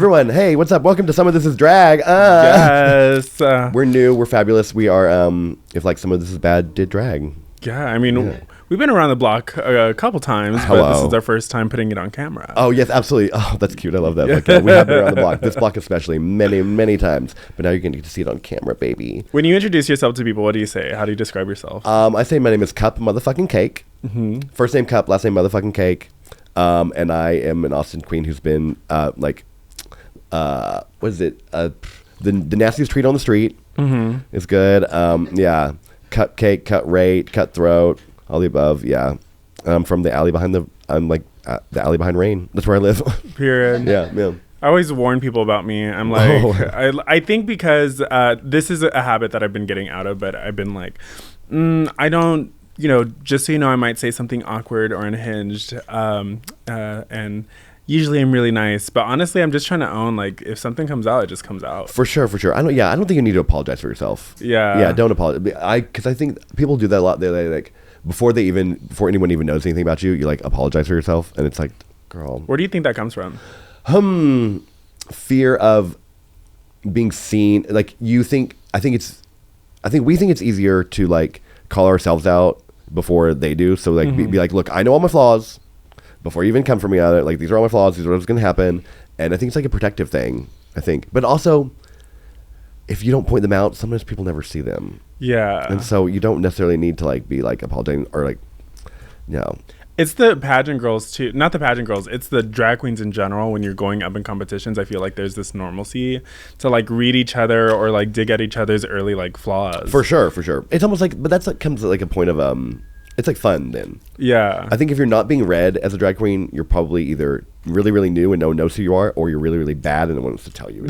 Everyone, hey, what's up? Welcome to Some of This Is Drag. Yes. We're new. We're fabulous. We are, if like Some of This Is Bad did drag. Yeah, I mean, we've been around the block a couple times, but this is our first time putting it on camera. Oh, yes, absolutely. Oh, that's cute. I love that. Like, we have been around the block. This block especially many, many times. But now you're going to get to see it on camera, baby. When you introduce yourself to people, what do you say? How do you describe yourself? I say my name is Cup Motherfucking Cake. Mm-hmm. First name Cup, last name Motherfucking Cake. And I am an Austin queen who's been, what is it? The nastiest treat on the street is good. Yeah. Cupcake, cut rate, cutthroat, all the above. Yeah. I'm from the alley behind the alley behind Rain. That's where I live. Period. Yeah. I always warn people about me. I'm like, I think because this is a habit that I've been getting out of, but I've been like, I don't, just so you know, I might say something awkward or unhinged. And usually I'm really nice, but honestly, I'm just trying to own, like, if something comes out, it just comes out. For sure. I don't think you need to apologize for yourself. Yeah, don't apologize. Because I think people do that a lot. They like before anyone even knows anything about you, you like apologize for yourself, and it's like, girl. Where do you think that comes from? Fear of being seen. Like we think it's easier to like call ourselves out before they do. So like be like, look, I know all my flaws. Before you even come for me on it, like, these are all my flaws, these are what's going to happen. And I think it's like a protective thing, I think. But also, if you don't point them out, sometimes people never see them. Yeah. And so you don't necessarily need to, like, be, like, apologizing or, like, It's the pageant girls, too. Not the pageant girls. It's the drag queens in general. When you're going up in competitions, I feel like there's this normalcy to, like, read each other or, like, dig at each other's early, like, flaws. For sure. It's almost like, but that's, like, comes at, like, a point of, it's like fun then. Yeah. I think if you're not being read as a drag queen, you're probably either really, really new and no one knows who you are, or you're really, really bad and no one wants to tell you.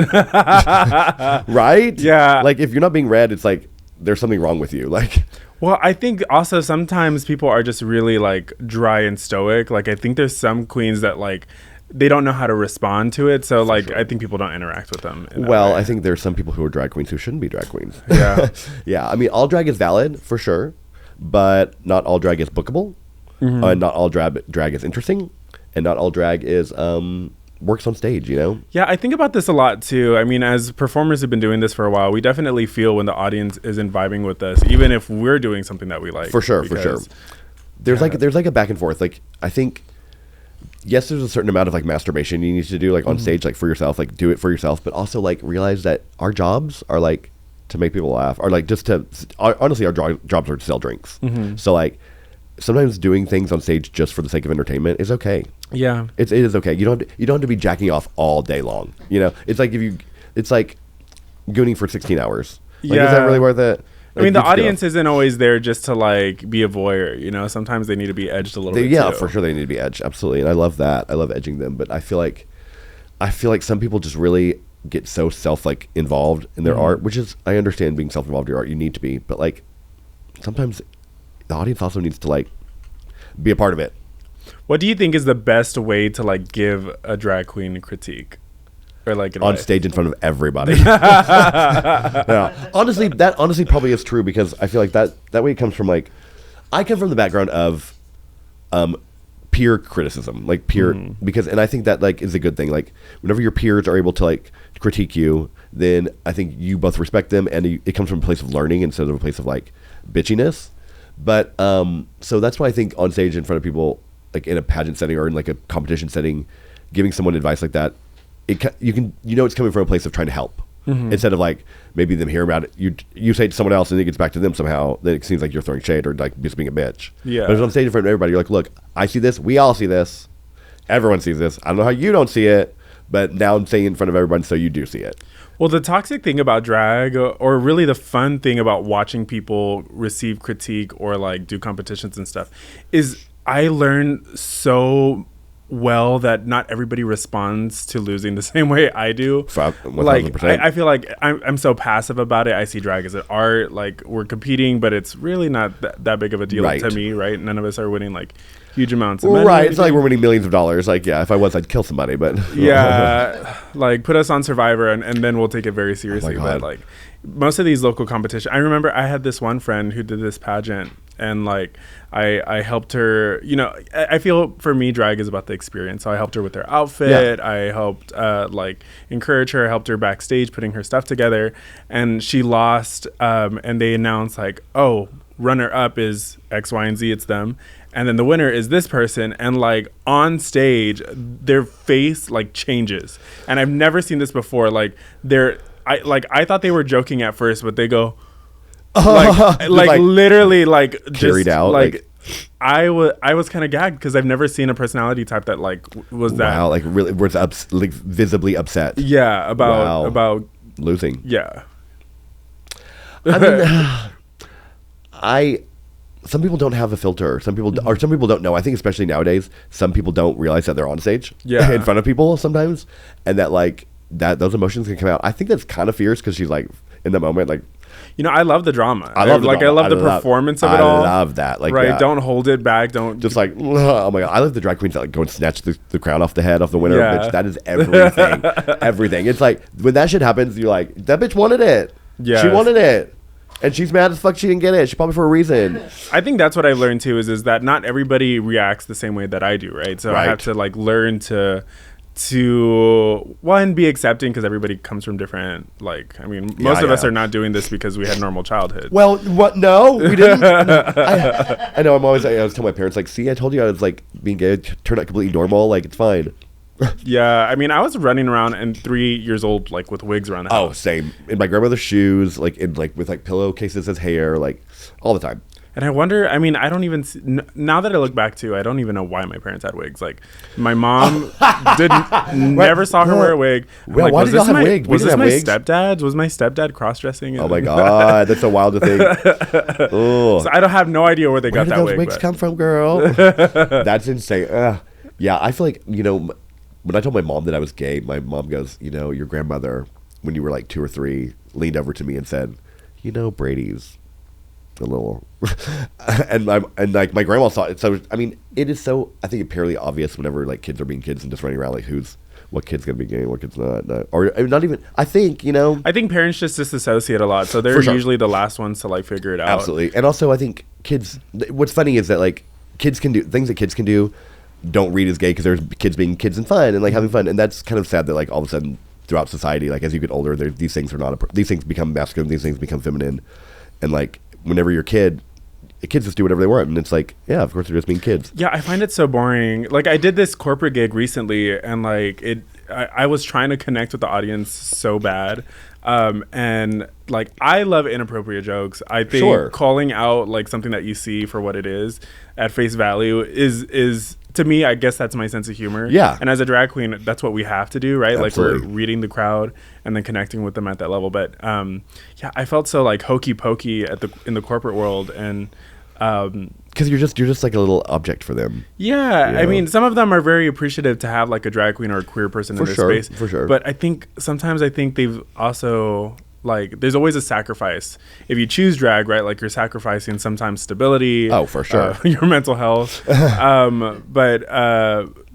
Right? Yeah. Like, if you're not being read, it's like there's something wrong with you. Like, well, I think also sometimes people are just really, like, dry and stoic. Like, I think there's some queens that, like, they don't know how to respond to it. So, like, I think people don't interact with them. Well, I think there's some people who are drag queens who shouldn't be drag queens. Yeah. Yeah. I mean, all drag is valid for sure. But not all drag is bookable, and not all drag is interesting, and not all drag is works on stage, Yeah, I think about this a lot too. I mean, as performers who've been doing this for a while, we definitely feel when the audience isn't vibing with us, even if we're doing something that we like. For sure. There's like a back and forth. Like, I think, yes, there's a certain amount of like masturbation you need to do like on stage, like for yourself, like do it for yourself, but also like realize that our jobs are like to make people laugh, or like just to honestly, our jobs are to sell drinks. So like sometimes doing things on stage just for the sake of entertainment is okay. Yeah, it is okay. You don't have to be jacking off all day long. It's like it's like gooning for 16 hours. Like, is that really worth it? I mean, the audience isn't always there just to like be a voyeur. Sometimes they need to be edged a little bit. Yeah, too. For sure they need to be edged. Absolutely, and I love that. I love edging them, but I feel like some people just really get so involved in their art, which is, I understand being self-involved in your art, you need to be, but like sometimes the audience also needs to like be a part of it. What do you think is the best way to like give a drag queen a critique or like advice? On stage in front of everybody? Yeah. Honestly probably is true, because I feel like that way it comes from, like, I come from the background of peer criticism, like peer, and I think that like is a good thing. Like, whenever your peers are able to like critique you, then I think you both respect them, and it comes from a place of learning instead of a place of like bitchiness. But so that's why I think on stage in front of people, like in a pageant setting or in like a competition setting, giving someone advice like that, it's coming from a place of trying to help. Instead of like maybe them hearing about it, you say it to someone else and it gets back to them somehow, then it seems like you're throwing shade or like just being a bitch. Yeah. But if on stage in front of everybody, you're like, look, I see this, we all see this, everyone sees this. I don't know how you don't see it, but now I'm saying it in front of everyone, so you do see it. Well, the toxic thing about drag, or really the fun thing about watching people receive critique or like do competitions and stuff, is I learned so well that not everybody responds to losing the same way I do. 1,000%. Like, I feel like I'm so passive about it. I see drag as an art, like we're competing, but it's really not that big of a deal to me, right? None of us are winning like huge amounts of money. Right, it's not like we're winning millions of dollars. Like, yeah, if I was, I'd kill somebody, but yeah, like put us on Survivor and then we'll take it very seriously. But like, most of these local competitions, I remember I had this one friend who did this pageant, and like I helped her, you know, I feel for me drag is about the experience, so I helped her with her outfit. I helped like encourage her, helped her backstage putting her stuff together, and she lost, and they announced like, oh, runner up is X, Y, and Z, it's them, and then the winner is this person, and like on stage their face like changes, and I've never seen this before. Like I thought they were joking at first, but they go like literally like carried just, out like I was kind of gagged because I've never seen a personality type that like was that like really was like visibly upset. Yeah, about losing. Yeah. I mean, some people don't have a filter. Some people don't know. I think especially nowadays, some people don't realize that they're on stage in front of people sometimes, and that like that those emotions can come out. I think that's kind of fierce because she's like in the moment, like, you know, I love the drama. I love the performance of it all. I love that. Like, right? Yeah. Don't hold it back. Don't just like, oh my god. I love the drag queens that like go and snatch the crown off the head of the winner. Yeah. Bitch, that is everything. Everything. It's like when that shit happens, you're like, that bitch wanted it. Yeah, she wanted it. And she's mad as fuck she didn't get it. She probably for a reason. I think that's what I've learned too is that not everybody reacts the same way that I do, right? So I have to like learn to one, be accepting because everybody comes from different, like, I mean, most of us are not doing this because we had normal childhood. Well, what? No, we didn't. I know. I was telling my parents, like, see, I told you I was like being gay, turned out completely normal. Like, it's fine. Yeah, I mean, I was running around and 3 years old, like with wigs around the house. Oh, same. In my grandmother's shoes, like in like with like pillowcases as hair, like all the time. And I wonder, I mean, I don't even now that I look back to, I don't even know why my parents had wigs. Like my mom never saw her wear a wig. Well, like, why did y'all have wigs? Was this my stepdad? Was my stepdad cross-dressing? Oh my god, that's so wild to think. So I don't have no idea where they got that wig. Where did those wigs come from, girl? That's insane. Yeah, I feel like, you know, when I told my mom that I was gay, my mom goes, you know, your grandmother, when you were like 2 or 3, leaned over to me and said, you know, Brady's a little, and like my grandma saw it. So I mean, it is so, I think it's purely obvious whenever like kids are being kids and just running around like what kid's gonna be gay, what kid's not, or not even. I think, you know, I think parents just disassociate a lot, so they're usually the last ones to like figure it out. Absolutely, and also I think kids. What's funny is that like kids can do things that kids can do. Don't read as gay because there's kids being kids and fun and like having fun, and that's kind of sad that like all of a sudden throughout society, like as you get older, these things are not these things become masculine, these things become feminine, and like whenever you're a kid, kids just do whatever they want, and it's like, yeah, of course they're just being kids. Yeah, I find it so boring. Like I did this corporate gig recently, and like I was trying to connect with the audience so bad. And like I love inappropriate jokes. I think calling out like something that you see for what it is at face value is to me, I guess that's my sense of humor. Yeah. And as a drag queen, that's what we have to do, right? Absolutely. Like we're reading the crowd and then connecting with them at that level. But yeah, I felt so like hokey pokey in the corporate world, and because you're just like a little object for them. Yeah, you know? I mean, some of them are very appreciative to have like a drag queen or a queer person in their space. For sure. But I think sometimes they've also like there's always a sacrifice if you choose drag, right? Like you're sacrificing sometimes stability. Oh, for sure. Your mental health. But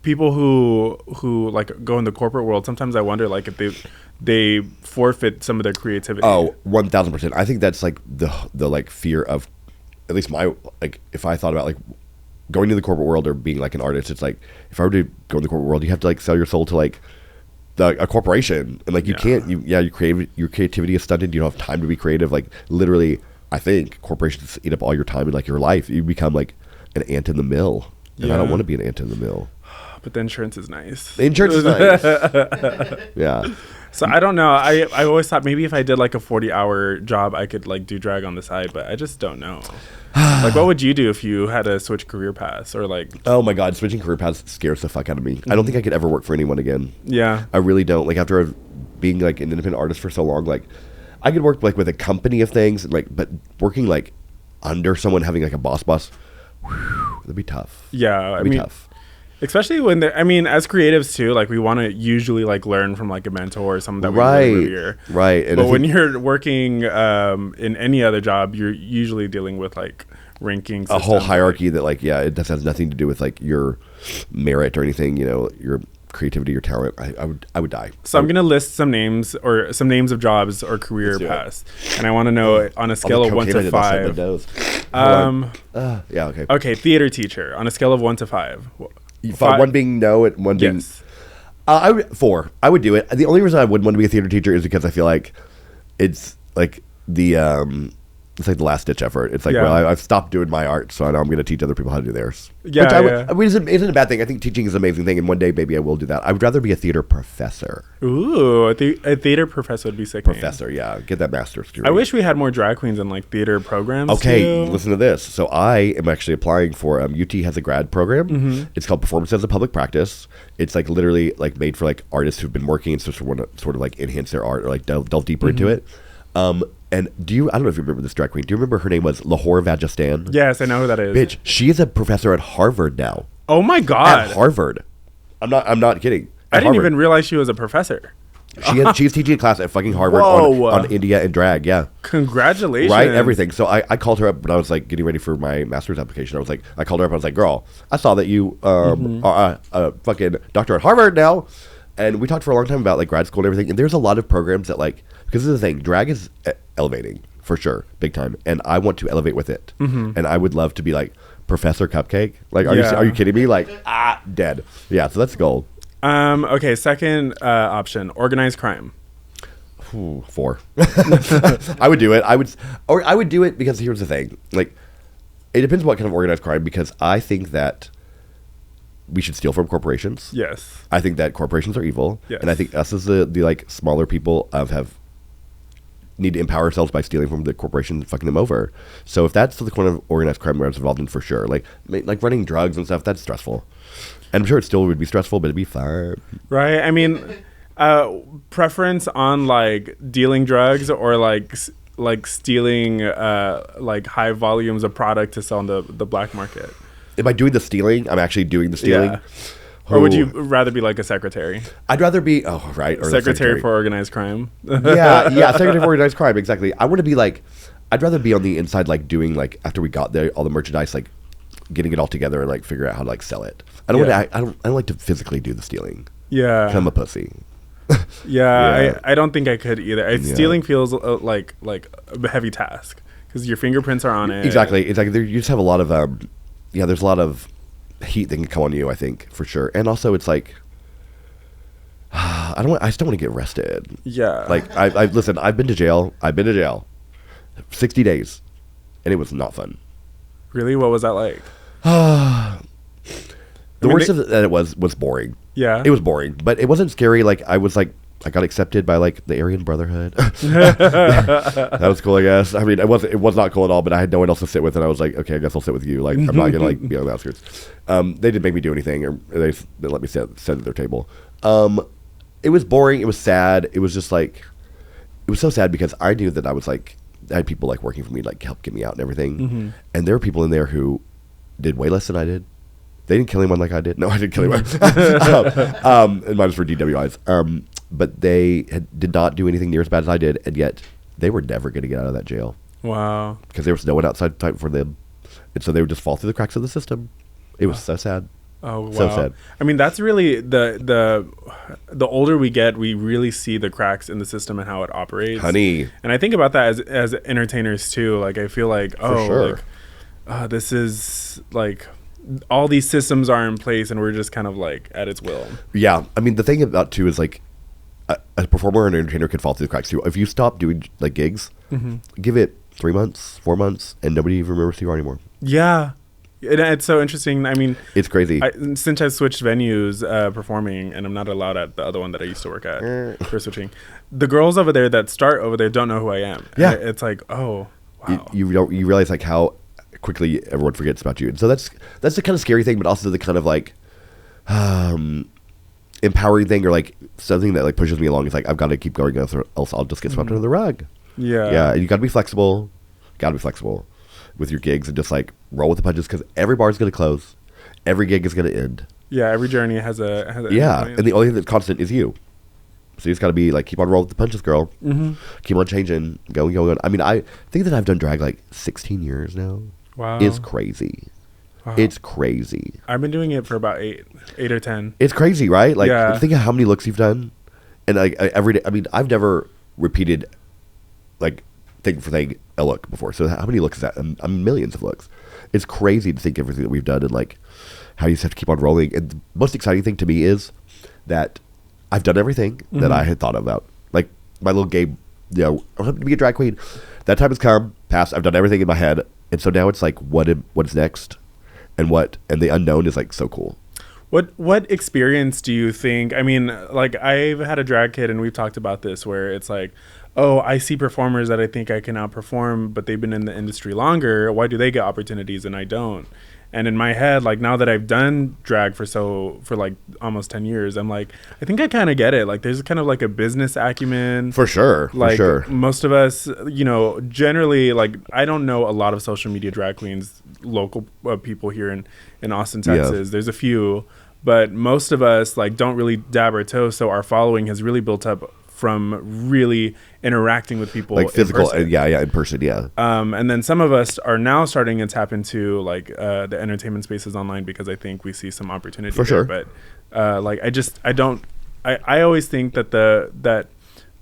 people who like go in the corporate world, sometimes I wonder like if they forfeit some of their creativity. Oh, 1,000%. I think that's like the like fear of, at least my, like if I thought about like going to the corporate world or being like an artist, it's like if I were to go in the corporate world, you have to like sell your soul to like a corporation, and like you can't, your creativity is stunted. You don't have time to be creative. Like literally, I think corporations eat up all your time and like your life. You become like an ant in the mill, and I don't want to be an ant in the mill. But the insurance is nice. The insurance is nice. Yeah. So I don't know. I always thought maybe if I did like a 40-hour job, I could like do drag on the side, but I just don't know. Like, what would you do if you had to switch career paths or like? Oh my God, switching career paths scares the fuck out of me. I don't think I could ever work for anyone again. Yeah, I really don't. Like after being like an independent artist for so long, like I could work like with a company of things, like but working like under someone, having like a boss, that'd be tough. Yeah, that'd be tough. Especially when I mean, as creatives too, like we want to usually like learn from like a mentor or someone that we really revere. Right. And but when you're working in any other job, you're usually dealing with like rankings, a whole hierarchy that like, yeah, it has nothing to do with like your merit or anything. You know, your creativity or talent, I would die. So I'm gonna list some names of jobs or career paths, and I want to know on a scale of 1 to 5. Yeah. Okay. Okay. Theater teacher on a scale of 1 to 5. 1 being no and 1 being. Yes. 4. I would do it. The only reason I wouldn't want to be a theater teacher is because I feel like it's like it's like the last ditch effort. It's like, well, I've stopped doing my art, so now I'm going to teach other people how to do theirs. Yeah, Which I mean, isn't a bad thing. I think teaching is an amazing thing, and one day maybe I will do that. I would rather be a theater professor. Ooh, a theater professor would be sick. Professor, yeah, get that master's degree. I wish we had more drag queens in like theater programs. Okay, too. listen to this. So I am actually applying for UT has a grad program. Mm-hmm. It's called Performance as a Public Practice. It's like literally like made for like artists who've been working and want to sort of like enhance their art or like delve deeper into it. And I don't know if you remember this drag queen. Do you remember her name was Lahore Vajastan? Yes, I know who that is. Bitch, she is a professor at Harvard now. Oh my God. At Harvard. I'm not kidding. I didn't even realize she was a professor. She's teaching a class at fucking Harvard on India and drag, yeah. Congratulations. Right, everything. So I called her up when I was like getting ready for my master's application. I called her up, I was like, girl, I saw that you are a fucking doctor at Harvard now. And we talked for a long time about like grad school and everything. And there's a lot of programs that like, because this is the thing, drag is elevating for sure, big time. And I want to elevate with it. Mm-hmm. And I would love to be like Professor Cupcake. Like, are you kidding me? Like, dead. Yeah, so that's the goal. Okay, second option, organized crime. 4. I would do it. I would do it because here's the thing. Like, it depends what kind of organized crime, because I think that we should steal from corporations. Yes. I think that corporations are evil. Yes. And I think us as the like smaller people need to empower ourselves by stealing from the corporations and fucking them over. So if that's the kind of organized crime where I was involved in, for sure. Like running drugs and stuff, that's stressful. And I'm sure it still would be stressful, but it'd be fun. Right. I mean, preference on like dealing drugs or like stealing like high volumes of product to sell on the black market. Am I doing the stealing? I'm actually doing the stealing. Yeah. Or would you rather be like a secretary? I'd rather be, or secretary for organized crime. yeah, secretary for organized crime, exactly. I want to be like, I'd rather be on the inside, like doing like after we got there, all the merchandise, like getting it all together and like figure out how to like sell it. I don't like to physically do the stealing. Yeah, 'Cause I'm a pussy. I don't think I could either. Stealing feels like a heavy task because your fingerprints are on it. Exactly. You just have a lot of there's a lot of heat that can come on you, I think, for sure. And also it's like I just don't want to get arrested. Yeah. Like listen, I've been to jail 60 days and it was not fun. Really? What was that like? The worst of it was boring. Yeah. It was boring, but it wasn't scary. Like I got accepted by like the Aryan Brotherhood. That was cool, I guess. I mean, it was not cool at all, but I had no one else to sit with, and I was like, okay, I guess I'll sit with you. Like, I'm not gonna like be on the outskirts. They didn't make me do anything, or they let me sit at their table. It was boring. It was sad. It was just like, it was so sad because I knew that I had people like working for me, like help get me out and everything, mm-hmm. and there were people in there who did way less than I did. They didn't kill anyone like I did. No, I didn't kill anyone. And mine was for DWIs. But they did not do anything near as bad as I did, and yet they were never going to get out of that jail. Wow. Because there was no one outside time for them. And so they would just fall through the cracks of the system. It was so sad. Oh, wow. So sad. I mean, that's really the older we get, we really see the cracks in the system and how it operates. Honey. And I think about that as entertainers too. Like, I feel like, this is like, all these systems are in place and we're just kind of like at its will. Yeah. I mean, the thing about too is like, a performer and an entertainer could fall through the cracks too. If you stop doing like gigs, mm-hmm. give it 3 months, 4 months, and nobody even remembers who you are anymore. Yeah. It's so interesting. I mean, it's crazy. Since I switched venues performing, and I'm not allowed at the other one that I used to work at for switching, the girls over there that start over there don't know who I am. Yeah. It's like, oh, wow. You realize like how quickly everyone forgets about you. And so that's the kind of scary thing, but also the kind of like empowering thing, or like something that like pushes me along. It's like, I've got to keep going, else I'll just get swept under the rug. Yeah. And you got to be flexible. With your gigs and just like roll with the punches, because every bar is going to close. Every gig is going to end. Yeah, every journey has a and the only thing that's constant is you. So you just got to be like, keep on rolling with the punches, girl. Mm-hmm. Keep on changing, going on. I mean, I think that I've done drag like 16 years now. Wow. It's crazy. It's crazy. I've been doing it for about 8 or 10. It's crazy, right? Like, Yeah. think of how many looks you've done. And like every day, I mean, I've never repeated like thing for thing a look before. So how many looks is that? Millions of looks. It's crazy to think everything that we've done and like how you just have to keep on rolling. And the most exciting thing to me is that I've done everything that I had thought about. Like my little game, you know, I want to be a drag queen. That time has come, passed. I've done everything in my head. And so now it's like, what's next? And the unknown is like so cool. What experience do you think? I mean, like I've had a drag kid and we've talked about this where it's like, oh, I see performers that I think I can outperform, but they've been in the industry longer. Why do they get opportunities and I don't? And in my head, like now that I've done drag for like almost 10 years, I'm like, I think I kind of get it. Like there's kind of like a business acumen. For sure. Like for sure. most of us, you know, generally, like I don't know a lot of social media drag queens, local people here in Austin, Texas. There's a few. But most of us like don't really dab our toe, so our following has really built up from really interacting with people, like physical, in in person, yeah. And then some of us are now starting to tap into like the entertainment spaces online because I think we see some opportunity for there. sure. But like I always think that the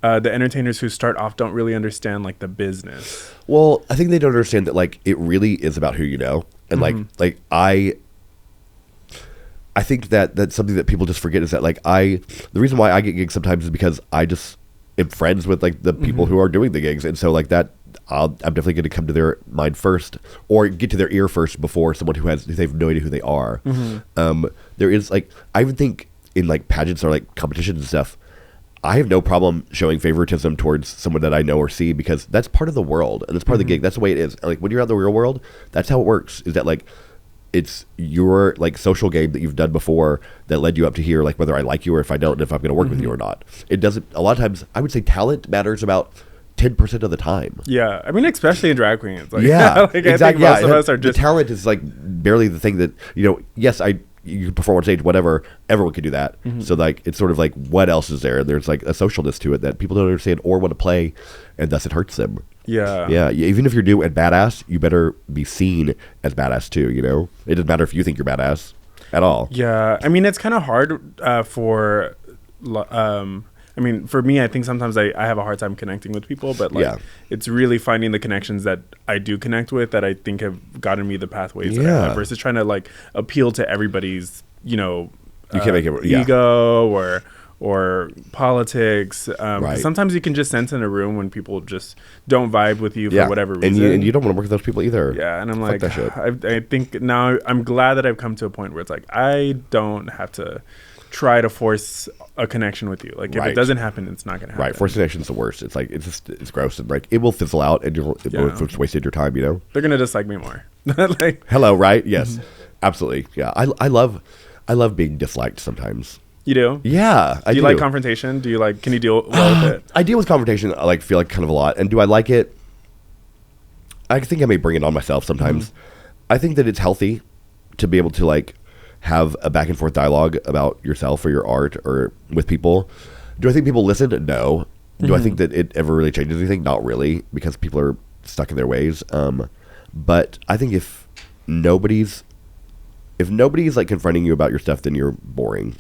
entertainers who start off don't really understand like the business. Well, I think they don't understand that like it really is about who you know, and like I think that that's something that people just forget is that like the reason why I get gigs sometimes is because I just am friends with like the people who are doing the gigs, and so like that I'm definitely going to come to their mind first or get to their ear first before someone who they have no idea who they are. There is like I even think in like pageants or like competitions and stuff, I have no problem showing favoritism towards someone that I know or see because that's part of the world and that's part of the gig. That's the way it is. Like when you're out in the real world, that's how it works. Is that like it's your like social game that you've done before that led you up to here, like whether I like you or if I don't, and if I'm going to work with you or not. It doesn't, a lot of times I would say talent matters about 10% of the time. Yeah. I mean, especially in drag queens. Like, yeah, like, exactly. I think most of us are just. The talent is like barely the thing that, you know, yes, you can perform on stage, whatever, everyone can do that. So like, it's sort of like, what else is there? There's like a socialness to it that people don't understand or want to play, and thus it hurts them. Yeah. Yeah. Even if you're new and badass, you better be seen as badass too, you know? It doesn't matter if you think you're badass at all. Yeah. I mean, it's kind of hard for me, I think sometimes I have a hard time connecting with people, but like it's really finding the connections that I do connect with that I think have gotten me the pathways that I have versus trying to like appeal to everybody's, you know, you can't make it ego or politics. Right. Sometimes you can just sense in a room when people just don't vibe with you for whatever reason. And you don't want to work with those people either. Yeah, and I'm like, I think now I'm glad that I've come to a point where it's like, I don't have to try to force a connection with you. Like if it doesn't happen, it's not going to happen. Right, forced connection's the worst. It's like, it's gross and like, it will fizzle out and it's wasted your time, you know? They're going to dislike me more. Like, hello, right? Yes, absolutely. Yeah, I love being disliked sometimes. You do? Yeah, I do. Do you like confrontation? Do you like? Can you deal well with it? I deal with confrontation. I feel like kind of a lot. And do I like it? I think I may bring it on myself sometimes. I think that it's healthy to be able to like have a back and forth dialogue about yourself or your art or with people. Do I think people listen? No. Do I think that it ever really changes anything? Not really, because people are stuck in their ways. But I think if nobody's like confronting you about your stuff, then you're boring.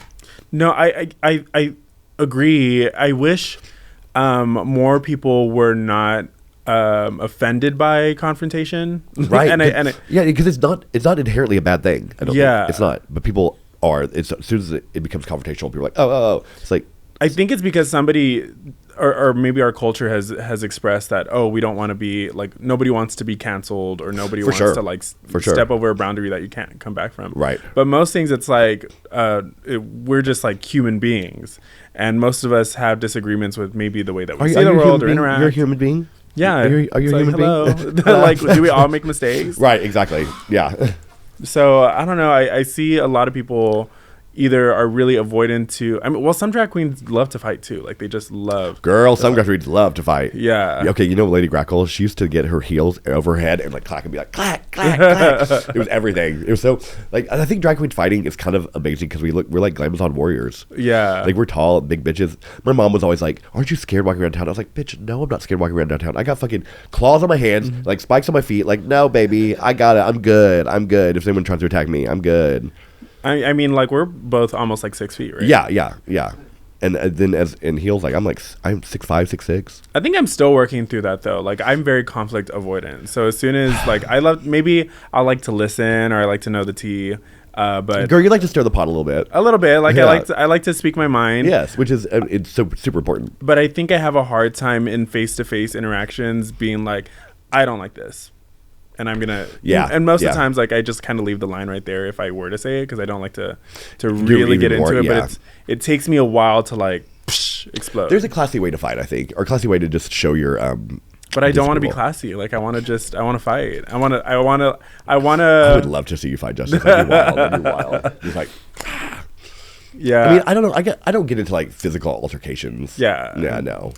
No, I agree. I wish more people were not offended by confrontation. Right. Because it's not inherently a bad thing. I don't think. It's not. But people are. As soon as it becomes confrontational, people are like, oh. It's like, I think it's because somebody or maybe our culture has expressed that, oh, we don't want to be like, nobody wants to be canceled or nobody wants to like step over a boundary that you can't come back from. Right. But most things, it's like we're just like human beings, and most of us have disagreements with maybe the way that we see the world or interact. You're a human being? Yeah. Are you a human being? Like, do we all make mistakes? Right, exactly. Yeah. So I don't know. I see a lot of people, either are really avoidant to. I mean, well, some drag queens love to fight too. Like they just love. Girl, some drag queens love to fight. Yeah. Okay, you know Lady Grackle? She used to get her heels over her head and like clack and be like clack, clack, clack. It was everything. It was so like I think drag queen fighting is kind of amazing because we're like Glamazon warriors. Yeah. Like we're tall, big bitches. My mom was always like, "Aren't you scared walking around town?" I was like, "Bitch, no, I'm not scared walking around downtown. I got fucking claws on my hands, like spikes on my feet. Like, no, baby, I got it. I'm good. I'm good. If someone tries to attack me, I'm good." I mean, like we're both almost like 6 feet, right? Yeah. And then as in heels, like I'm 6'5", 6'6". I think I'm still working through that though. Like I'm very conflict avoidant. So as soon as like maybe I like to listen or I like to know the tea. But girl, you like to stir the pot a little bit. A little bit. Like I like to speak my mind. Yes, which is it's so super important. But I think I have a hard time in face-to-face interactions being like, I don't like this. And I'm gonna and most of the times like I just kind of leave the line right there if I were to say it because I don't like to really get into it. But it takes me a while to like explode. There's a classy way to fight, I think, or a classy way to just show your but I don't want to be classy. Like I want to fight. I want to. I would love to see you fight, Justice. That'd be wild. That'd be wild. Just like yeah. I mean, I don't know. I don't get into like physical altercations. Yeah. Yeah. No.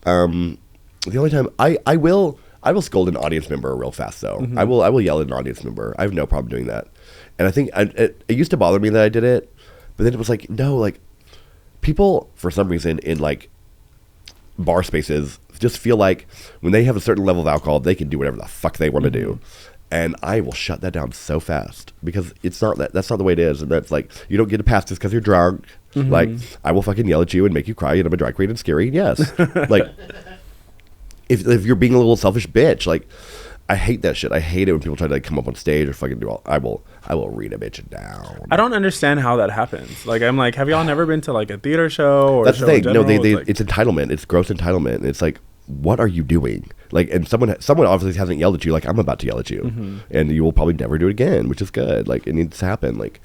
The only time I will scold an audience member real fast though. I will yell at an audience member. I have no problem doing that. And I think it used to bother me that I did it, but then it was like no, like people for some reason in like bar spaces just feel like when they have a certain level of alcohol, they can do whatever the fuck they want to do. And I will shut that down so fast because it's not that's not the way it is. And that's like, you don't get to pass this because you're drunk. Like, I will fucking yell at you and make you cry and I'm a drag queen and scary. Yes. Like, if you're being a little selfish bitch, like, I hate that shit. I hate it when people try to like come up on stage or fucking do all. I will read a bitch down. I don't understand how that happens. Like I'm like, have y'all never been to like a theater show or that's a show the thing. No, like, it's entitlement. It's gross entitlement. And it's like, what are you doing? Like, and someone obviously hasn't yelled at you. Like I'm about to yell at you, and you will probably never do it again, which is good. Like it needs to happen. Like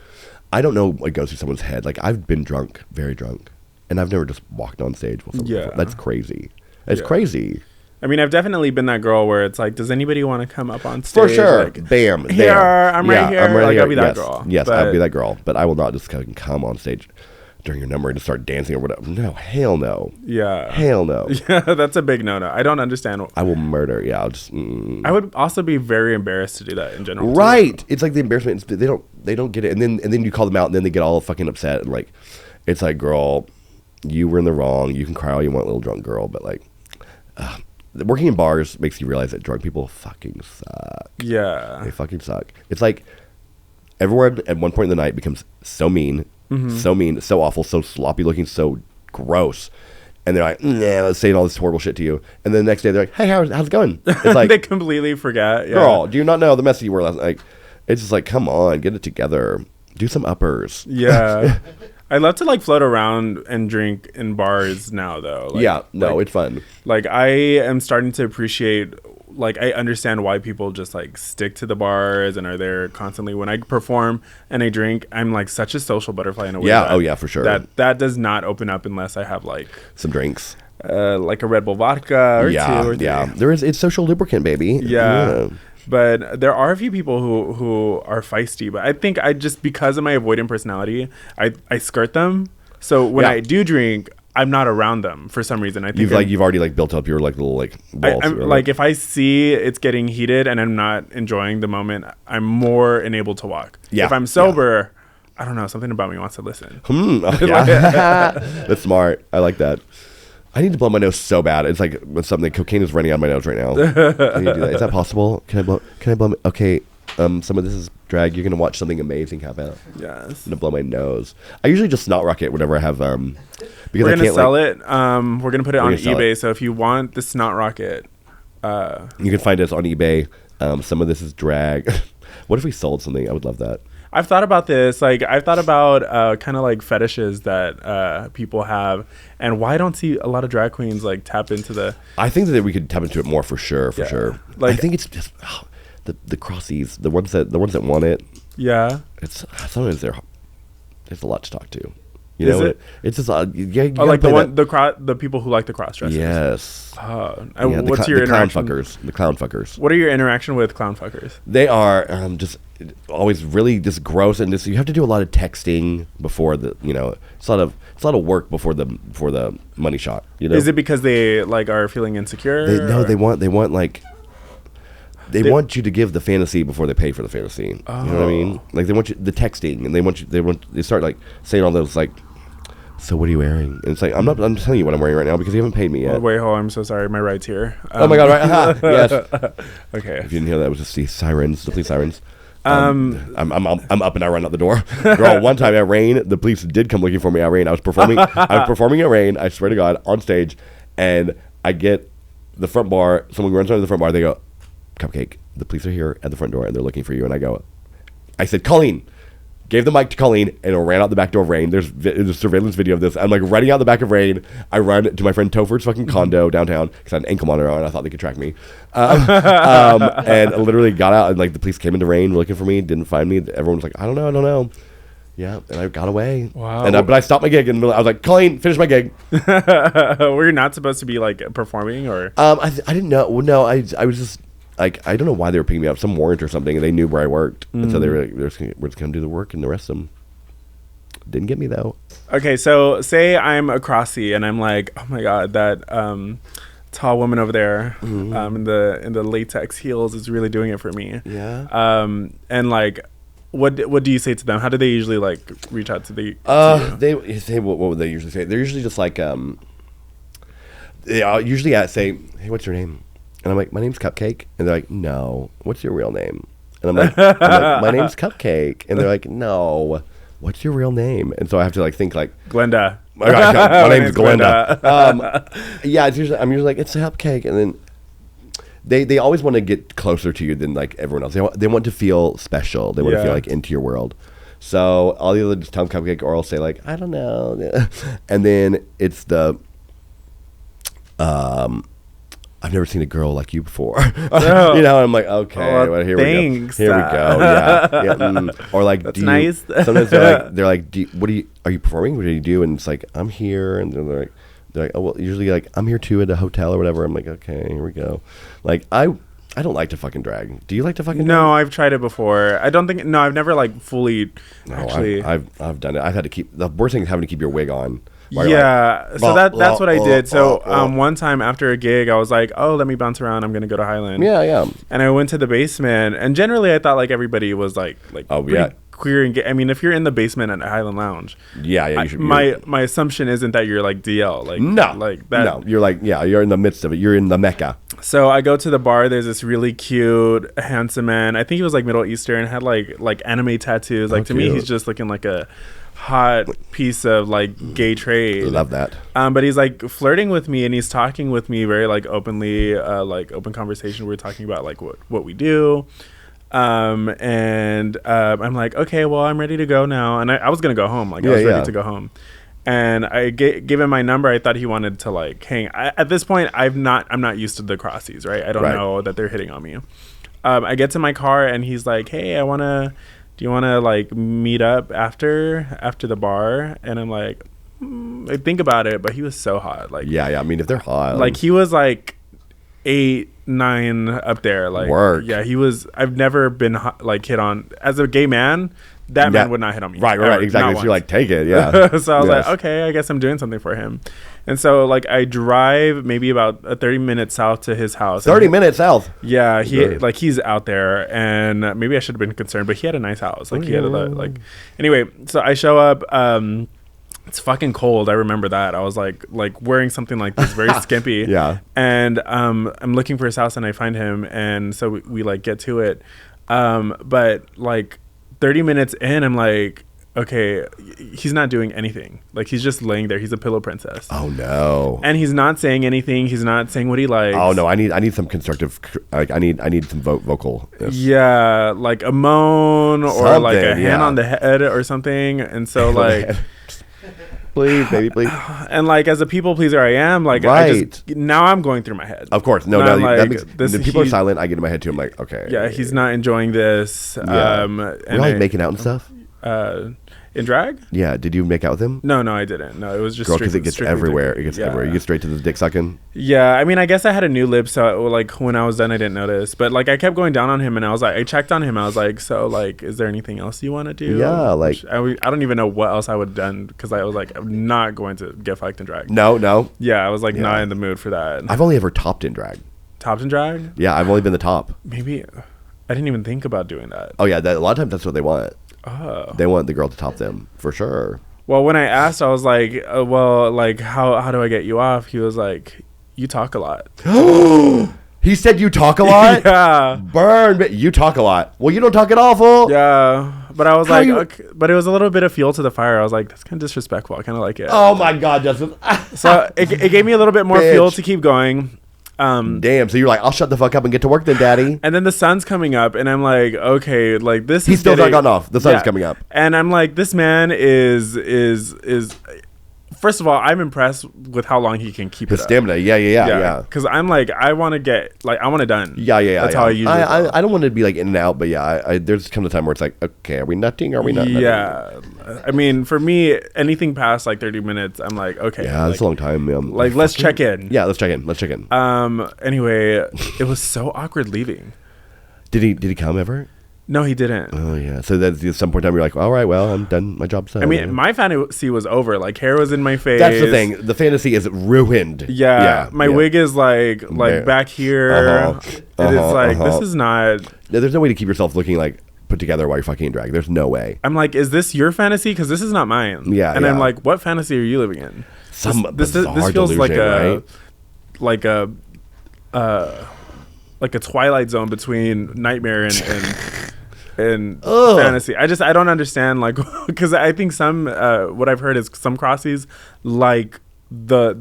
I don't know what goes through someone's head. Like I've been drunk, very drunk, and I've never just walked on stage with someone. Before. That's crazy. It's crazy. I mean, I've definitely been that girl where it's like, does anybody want to come up on stage? For sure. Like, Bam. Here, I'm right here. I'm right like, here. I'll be that girl. Yes, I'll be that girl. But I will not just come on stage during your number and just start dancing or whatever. No, hell no. Yeah. Hell no. Yeah, that's a big no-no. I don't understand. I will murder. Yeah, I'll just... I would also be very embarrassed to do that in general. Right. Too. It's like the embarrassment. They don't get it. And then you call them out and then they get all fucking upset. And like, it's like, girl, you were in the wrong. You can cry all you want, little drunk girl. But like... working in bars makes you realize that drunk people fucking suck. Yeah. They fucking suck. It's like everyone at one point in the night becomes so mean, so awful, so sloppy looking, so gross. And they're like, saying all this horrible shit to you. And then the next day they're like, hey, how's it going? It's like, they completely forget. Yeah. Girl, do you not know the mess you were last night? Like, it's just like, come on, get it together. Do some uppers. Yeah. I love to like float around and drink in bars now though. Like, it's fun. Like I am starting to appreciate, like I understand why people just like stick to the bars and are there constantly. When I perform and I drink, I'm like such a social butterfly in a way. Yeah, for sure. That does not open up unless I have like some drinks. Like a Red Bull vodka or two or three. Yeah, it's social lubricant, baby. Yeah. But there are a few people who are feisty. But I think I just, because of my avoidant personality, I skirt them. So when I do drink, I'm not around them for some reason. I think you've already like built up your like little like walls. I'm like if I see it's getting heated and I'm not enjoying the moment, I'm more enabled to walk. Yeah. If I'm sober, I don't know, something about me wants to listen. That's smart. I like that. I need to blow my nose so bad. It's like something. Cocaine is running out of my nose right now. I need to do that. Is that possible? Can I blow? Okay. Some of this is drag. You're gonna watch something amazing happen. Yes. I'm gonna blow my nose. I usually just snot rocket whenever I have because we're gonna sell it. We're gonna put it on eBay. So if you want the snot rocket, you can find us on eBay. Some of this is drag. What if we sold something? I would love that. I've thought about this. Like I've thought about kind of like fetishes that people have, and why I don't see a lot of drag queens like tap into the. I think that we could tap into it more for sure. Like I think it's just the crossies, the ones that want it. Yeah. It's sometimes there's a lot to talk to. You know, it's just you like the people who like the cross dressers. Yes. What's your interaction? The clown fuckers. What are your interaction with clown fuckers? They are just always really just gross, and just you have to do a lot of texting before the it's a lot of work before the money shot. You know, is it because they like are feeling insecure? They want you to give the fantasy before they pay for the fantasy. Oh. You know what I mean? Like they want you the texting, and they start like saying all those like, so what are you wearing? And it's like I'm telling you what I'm wearing right now because you haven't paid me yet. Oh, wait, hold on, I'm so sorry, my ride's here. Oh my god, right? Yes. Okay. If you didn't hear that, it was just the sirens, the police sirens. I'm up and I run out the door. Girl, one time at Rain, the police did come looking for me at Rain. I was performing at Rain, I swear to God, on stage, and I get the front bar, someone runs onto the front bar, they go, Cupcake, the police are here at the front door and they're looking for you. And I said, Colleen, gave the mic to Colleen and ran out the back door of Rain. There's surveillance video of this. I'm like running out the back of Rain. I run to my friend Topher's fucking condo downtown because I had an ankle monitor on. I thought they could track me. And I literally got out and like the police came into Rain looking for me, didn't find me. Everyone was like, I don't know. Yeah, and I got away. Wow. And but I stopped my gig in the middle. I was like, Colleen, finish my gig. Were you not supposed to be like performing or? I didn't know. Well, no, I was just. Like, I don't know why they were picking me up, some warrant or something, and they knew where I worked. And so they were like, we're just going to do the work, and the rest of them didn't get me, though. Okay, so say I'm a crossy, and I'm like, oh my God, that tall woman over there in the latex heels is really doing it for me. Yeah. And, like, what do you say to them? How do they usually, like, reach out to the... What would they usually say? They're usually just like, they usually say, hey, what's your name? And I'm like, my name's Cupcake. And they're like, no, what's your real name? And I'm like, my name's Cupcake. And they're like, no, what's your real name? And so I have to like think like, Glenda. My name's Glenda. Yeah, I'm usually like, it's a Cupcake. And then they always want to get closer to you than like everyone else. They want to feel special. They want to feel like into your world. So I'll either just tell them Cupcake or I'll say like, I don't know. And then it's the, I've never seen a girl like you before. Oh. You know, I'm like, okay, well, here thanks. we go. Here we go. Yeah. Or like, that's nice. Sometimes they're like, are you performing? What do you do? And it's like, I'm here. And they're like, oh, well, usually like, I'm here too at a hotel or whatever. I'm like, okay, here we go. Like, I don't like to fucking drag. Do you like to fucking drag? No, I've tried it before. I've never like fully actually. I've done it. I've had to keep, the worst thing is having to keep your wig on. Yeah, like, so that's what I did. So one time after a gig, I was like, oh, let me bounce around. I'm gonna go to Highland. Yeah. And I went to the basement, and generally I thought like everybody was like queer and gay. I mean, if you're in the basement at Highland Lounge, you should. My assumption isn't that you're like DL, like no, like that. No, you're like you're in the midst of it. You're in the Mecca. So I go to the bar. There's this really cute, handsome man. I think he was like Middle Eastern, had like anime tattoos. Like to me, he's just looking like a hot piece of like gay trade. I love that. But he's like flirting with me and he's talking with me very like openly, like open conversation. We're talking about like what we do. I'm like, okay, well, I'm ready to go now. And I was going to go home. Like I was ready to go home. And I gave him my number. I thought he wanted to like hang. At this point, I'm not used to the crossies, right? I don't know that they're hitting on me. I get to my car and he's like, hey, do you want to like meet up after the bar? And I'm like, I think about it, but he was so hot. Like, yeah. I mean, if they're hot, like he was like 8, 9 up there. Like, work. Yeah, he was. I've never been like hit on as a gay man. That man would not hit on me. Right, exactly. So you're like, take it, yeah. So I was like, okay, I guess I'm doing something for him. And so like I drive maybe about 30 minutes south to his house. 30 minutes south? Yeah, he's out there, and maybe I should have been concerned, but he had a nice house. Like he had anyway, so I show up. It's fucking cold. I remember that. I was like wearing something like this, very skimpy. Yeah. And I'm looking for his house, and I find him, and so we like get to it. But like 30 minutes in, I'm like, okay, he's not doing anything. Like he's just laying there. He's a pillow princess. Oh no. And he's not saying anything. He's not saying what he likes. Oh no, I need some constructive. Like I need some vocal. Yeah, like a moan or like a hand on the head or something. And so like. Please, baby, please. And like as a people pleaser I am, like now I'm going through my head. Of course. No, like, that makes, the people are silent, I get in my head too. I'm like, okay. Yeah, he's not enjoying this. We're like making out and stuff? In drag? Yeah. Did you make out with him? No, I didn't. No, it was just because it gets everywhere. It gets everywhere. You get straight to the dick sucking. Yeah, I mean, I guess I had a new lip, so like when I was done, I didn't notice. But like I kept going down on him, and I was like, I checked on him. I was like, so like, is there anything else you want to do? Yeah, like I don't even know what else I would have done because I was like, I'm not going to get fucked in drag. No. Yeah, I was like not in the mood for that. I've only ever topped in drag. Topped in drag? Yeah, I've only been the top. Maybe I didn't even think about doing that. Oh yeah, a lot of times that's what they want. Oh. They want the girl to top them for sure. Well, when I asked, I was like, well, like how do I get you off? He was like, you talk a lot. He said you talk a lot? Yeah. Burn, but you talk a lot. Well, you don't talk at all, fool. Yeah. But I was okay, but it was a little bit of fuel to the fire. I was like, that's kind of disrespectful. I kind of like it. Oh my God, Justin. So it gave me a little bit more fuel to keep going. Damn. So you're like, I'll shut the fuck up and get to work then, daddy. And then the sun's coming up, and I'm like, okay, like this. He's still not gotten off. The sun's coming up, and I'm like, this man is. First of all, I'm impressed with how long he can keep his stamina. Yeah. Because I'm like, I want to it done. Yeah. That's how I usually. I don't want to be like in and out, but yeah, there's come a time where it's like, okay, are we nutting? Are we not? Yeah. I mean, for me, anything past like 30 minutes, I'm like, okay. Yeah, that's a long time. Like, let's check in. Yeah, let's check in. Anyway, it was so awkward leaving. Did he come ever? No, he didn't. Oh yeah. So that's at some point in time you're like, all right, well, I'm done. My job's done. I mean, my fantasy was over. Like hair was in my face. That's the thing. The fantasy is ruined. Yeah. My wig is like back here. And it's like this is not. There's no way to keep yourself looking like put together while you're fucking in drag. There's no way. I'm like, is this your fantasy? Because this is not mine. Yeah. And I'm like, what fantasy are you living in? This feels like right? like a twilight zone between nightmare and fantasy. I don't understand, like, because I think some what I've heard is some crossies like they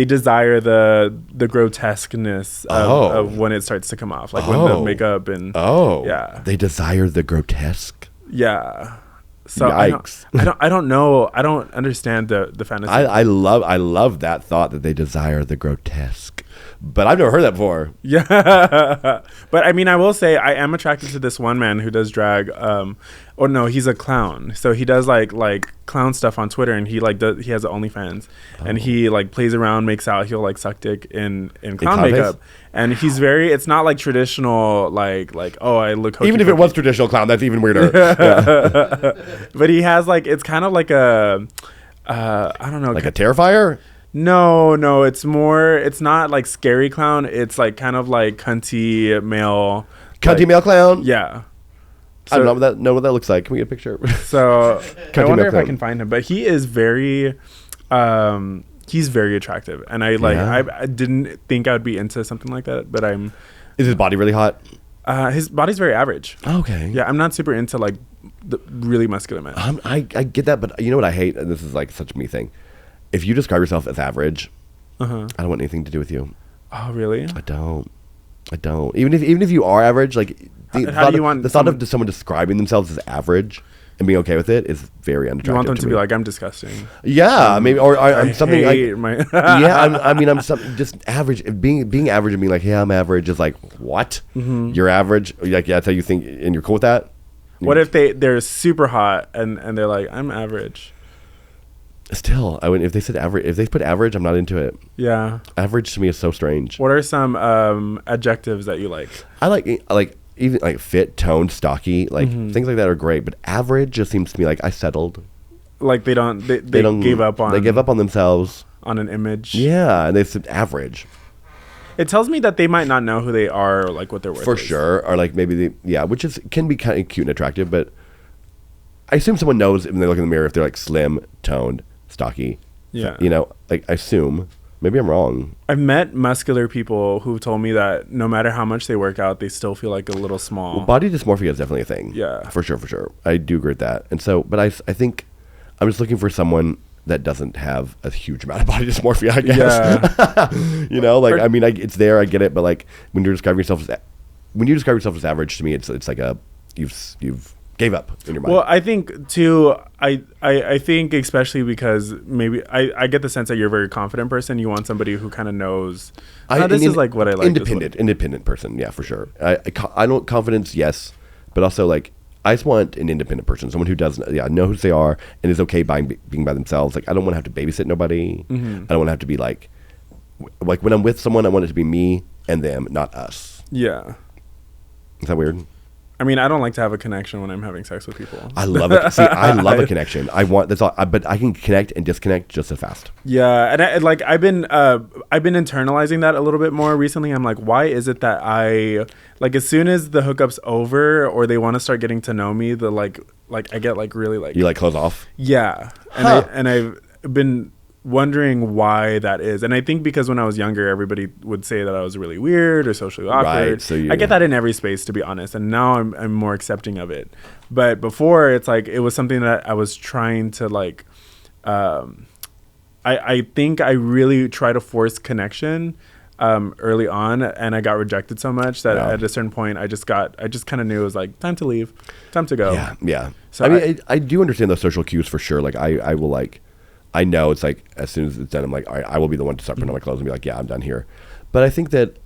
desire the grotesqueness of when it starts to come off, like when the makeup and they desire the grotesque. Yeah. So yikes. I don't know. I don't understand the fantasy. I love that thought that they desire the grotesque. But I've never heard that before. Yeah. But I mean, I will say I am attracted to this one man who does drag. Or no, he's a clown. So he does like clown stuff on Twitter, and he he has an OnlyFans, and he like plays around, makes out. He'll like suck dick in clown makeup, and he's very. It's not like traditional like oh, I look. Even if it was traditional clown, that's even weirder. Yeah. But he has like, it's kind of like a I don't know, like a Terrifier. No, it's more. It's not like scary clown. It's like kind of like cunty male. Cunty male clown. Yeah. So, I don't know what that looks like. Can we get a picture? So I wonder if I can find him. But he is very, he's very attractive, and I didn't think I would be into something like that. But I'm. Is his body really hot? His body's very average. Okay. Yeah, I'm not super into like the really muscular men. I get that, but you know what I hate, and this is like such a me thing. If you describe yourself as average, I don't want anything to do with you. Oh, really? I don't. Even if you are average, like the thought of someone describing themselves as average and being okay with it is very unattractive. You want them to be like, I'm disgusting. Yeah, maybe, or I'm something like. I'm just average. Being average and being like, yeah, I'm average is like, what? You're average? Like, yeah, that's how you think, and you're cool with that? What if they're super hot and they're like, I'm average? Still, I wouldn't. If they said average, if they put average, I'm not into it. Yeah, average to me is so strange. What are some adjectives that you like? I like even like fit, toned, stocky, like things like that are great. But average just seems to me like I settled. Like they don't give up on. They give up on themselves on an image. Yeah, and they said average. It tells me that they might not know who they are or like what they're worth. For sure, or like maybe which can be kind of cute and attractive, but I assume someone knows when they look in the mirror if they're like slim, toned, stocky. Yeah. You know, like I assume. Maybe I'm wrong. I've met muscular people who told me that no matter how much they work out, they still feel like a little small. Well, body dysmorphia is definitely a thing. Yeah. For sure. I do agree with that. And so, but I think I'm just looking for someone that doesn't have a huge amount of body dysmorphia, I guess. Yeah. You know, like, I mean, it's there, I get it. But like when you describe yourself as average, to me, it's like you've gave up in your mind. Well, I think too, I think especially because maybe I get the sense that you're a very confident person. You want somebody who kind of knows, this is like what I like. Independent person. Yeah, for sure. I don't confidence. Yes. But also like, I just want an independent person, someone who does know who they are and is okay being by themselves. Like I don't want to have to babysit nobody. Mm-hmm. I don't want to have to be like when I'm with someone, I want it to be me and them, not us. Yeah. Is that weird? I mean, I don't like to have a connection when I'm having sex with people. I love it. See, I love a connection. I want that's all. But I can connect and disconnect just as fast. Yeah, and I've been internalizing that a little bit more recently. I'm like, why is it that I like as soon as the hookup's over or they want to start getting to know me, the like I get like really like you like close off. Yeah, and I've been wondering why that is, and I think because when I was younger, everybody would say that I was really weird or socially awkward. Right, so I get that in every space, to be honest, and now I'm more accepting of it. But before, it's like it was something that I was trying to like. I think I really try to force connection early on, and I got rejected so much that at a certain point, I just kind of knew it was like time to leave, time to go. Yeah. So I mean, I do understand those social cues for sure. Like I will like. I know it's like as soon as it's done, I'm like, all right, I will be the one to start putting on my clothes and be like, yeah, I'm done here. But I think that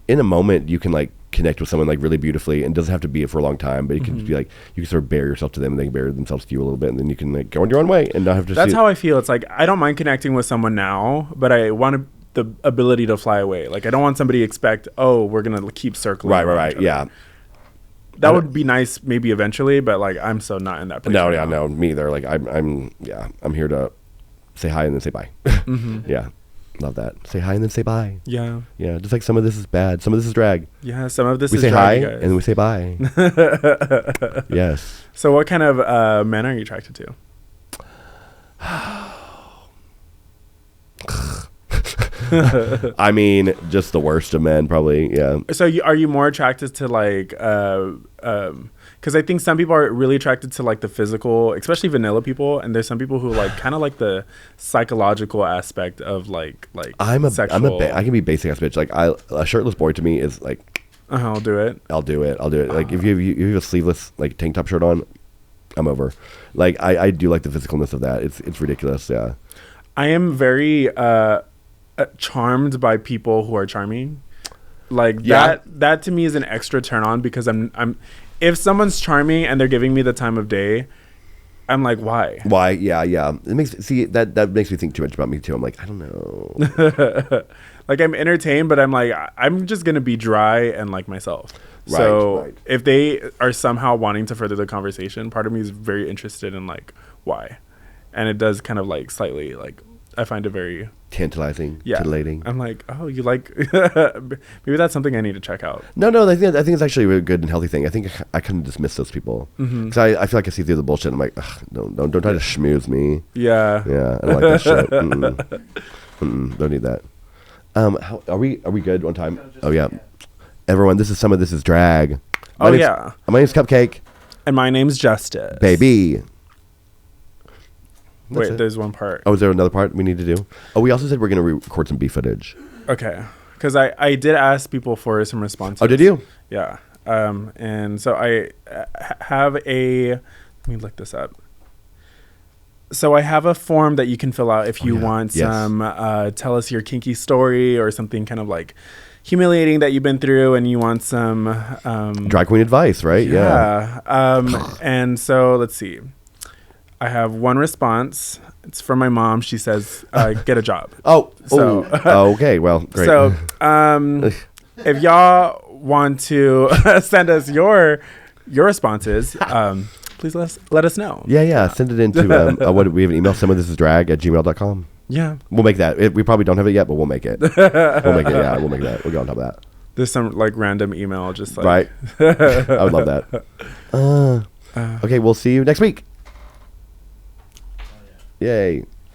in a moment you can like connect with someone like really beautifully, and it doesn't have to be it for a long time, but it can just be like you can sort of bare yourself to them and they can bare themselves to you a little bit, and then you can like go on your own way and not have to. That's how I feel. It's like I don't mind connecting with someone now, but I want the ability to fly away. Like I don't want somebody to expect, oh, we're gonna keep circling. Right. Yeah. That would be nice maybe eventually, but like I'm so not in that place. No, me either. Like I'm here to say hi and then say bye. Yeah, love that. Say hi and then say bye. Yeah. Just like some of this is bad, some of this is drag. Yeah, some of this we is say drag, hi and then we say bye. Yes. So what kind of men are you attracted to? I mean, just the worst of men, probably. Yeah. So are you more attracted to like because I think some people are really attracted to like the physical, especially vanilla people, and there's some people who like kind of like the psychological aspect of like sexual. I can be basic ass bitch. Like a shirtless boy to me is like I'll do it. Like if you have a sleeveless like tank top shirt on, I'm over. Like I do like the physicalness of that. It's ridiculous. Yeah. I am very charmed by people who are charming. Like that to me is an extra turn on, because I'm if someone's charming and they're giving me the time of day, I'm like, why? Yeah. It makes that makes me think too much about me too. I'm like, I don't know. Like I'm entertained, but I'm like, I'm just gonna be dry and like myself. Right. If they are somehow wanting to further the conversation, part of me is very interested in like why, and it does kind of like slightly like I find it very tantalizing, titillating. I'm like, oh, you like maybe that's something I need to check out. No, I think it's actually a good and healthy thing. I think I kind of dismiss those people because I feel like I see through the bullshit. I'm like, don't try to schmooze me. Yeah, I don't like that shit. Don't need that. Are we good on time? Oh yeah, everyone, this is drag. My name's Cupcake, and my name's Justice, baby. Wait, there's one part. Oh, is there another part we need to do? Oh, we also said we're going to record some beef footage. Okay. Because I did ask people for some responses. Oh, did you? Yeah. And so I have let me look this up. So I have a form that you can fill out if you want some, tell us your kinky story or something kind of like humiliating that you've been through, and you want some... drag queen advice, right? Yeah. And so let's see. I have one response. It's from my mom. She says, get a job. Okay. Well, great. So if y'all want to send us your responses, please let us know. Yeah. Send it into, what we have an email, someonethisisdrag@gmail.com. Yeah. We'll make that. We probably don't have it yet, but we'll make it. We'll make it. Yeah, we'll make that. We'll get on top of that. There's some like random email just like. Right. I would love that. Okay, we'll see you next week. Yay.